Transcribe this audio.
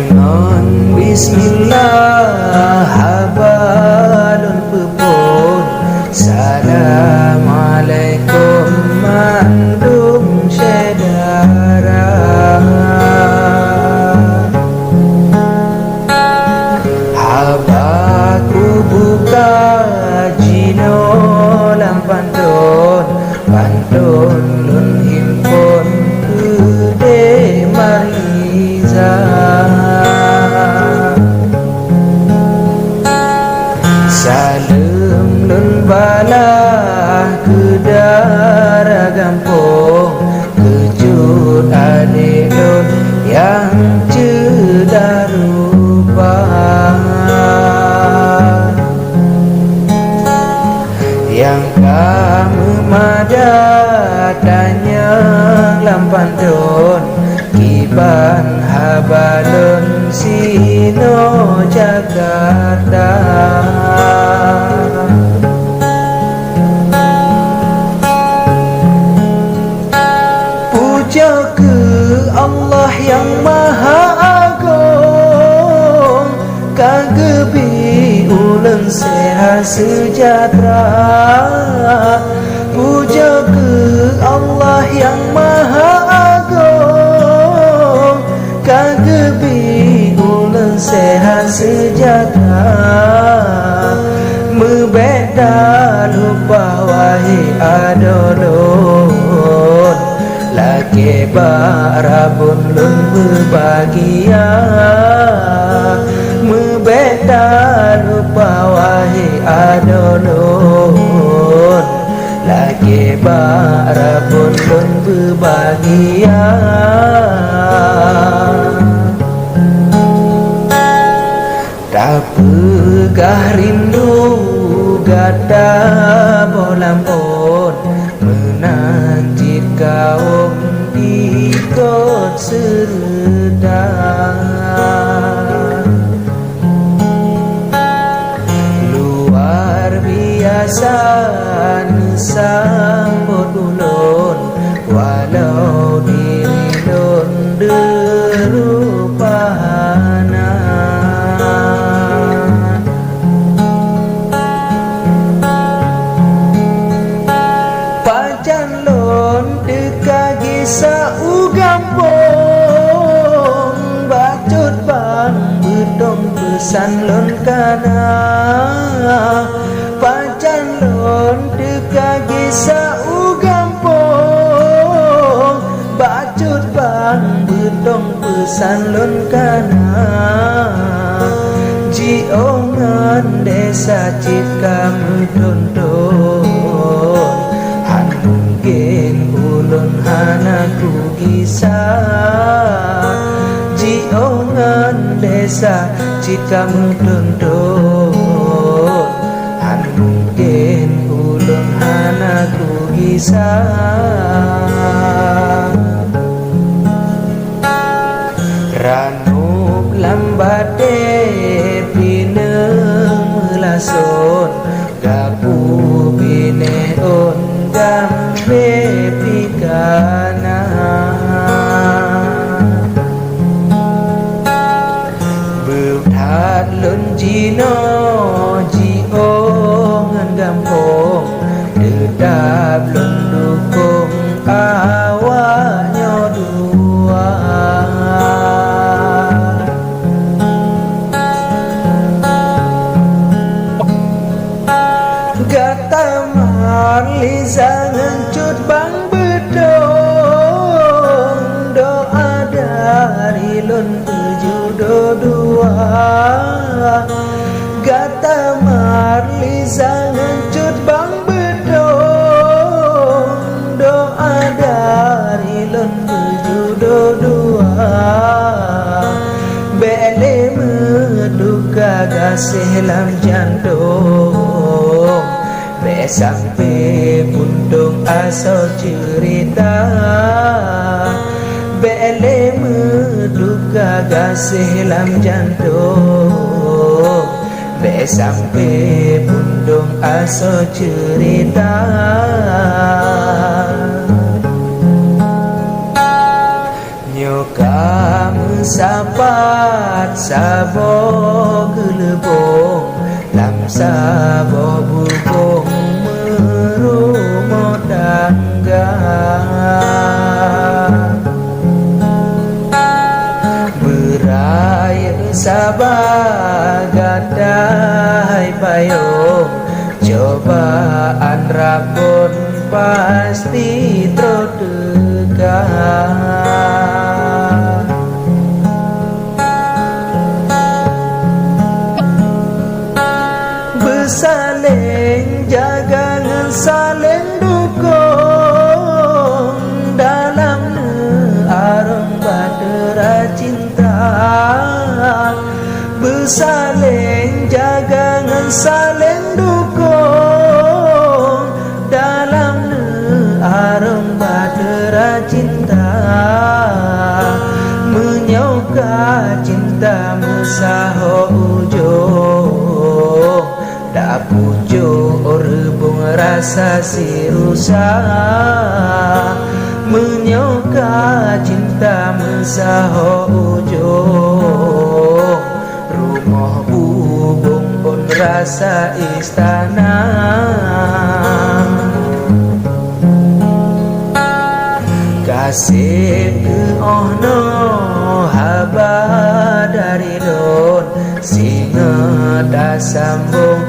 Dengan bismillah habalun pepun. Assalamualaikum mandung syedara. Habaku buka jino lam pantun. Pantun lun himpun kude mariza. Salam lun balah kedara gampung. Kejut adik lun yang cedar rupa. Yang kamu madatanya lampantun. Kiban habalun sino Jakarta. Puja ke Allah yang Maha Agung, kagebi ulun sehat sejahtera. Puja ke Allah yang Maha Agung, kagebi ulun sehat sejahtera. Membeda lupa wahai adolun, laki barabun lun berbahagia. Membeda lupa wahai adolun, laki barabun lun berbahagia. Tak pegah rindu gada bolampun, menanti kaum ikut sedang. Luar biasa sambut ulun, walau diri lun derupana. Pajan lun dekagi saugampung, bacut bang bedong pesan lun kana. Pajan lun dekagi saugampung, bacut bang bedong pesan lun kana. Jiongan desa cipka medondon, han mungkin ulun hanaku kisah. Jiongan desa cipka medondon, han mungkin ulun hanaku kisah. Ranub lambate pineng melason, gapu bine on gambe pikana. Beutat lun jino jiongan gampung, dedap lun dukung awaknya dua. Gata marli zangencut bang bedong, doa dari lun tujuh dua. Gata marli zangencut bang bedong, doa dari lun tujuh dua. Bele meduka gasih lam jantung, be sampai pundung asal cerita. Bele meduka gasih lam jantung, be sampai pundung asal cerita. Nyoka musafar sabo gelebong lam sabo bubong merumot dangga beraya sabah gadai payung cobaan rabun pasti terdekat besaling jangan saling dukung dalam arung badera cinta besaling jangan saling dukung dalam arung badera cinta menyoka cinta mesaho ujung dak pucuk rebung rasa si rusak menyoka cinta mesaho ujung rumah bubung pun rasa istana kasih ke ono haba dari don singa dah sambung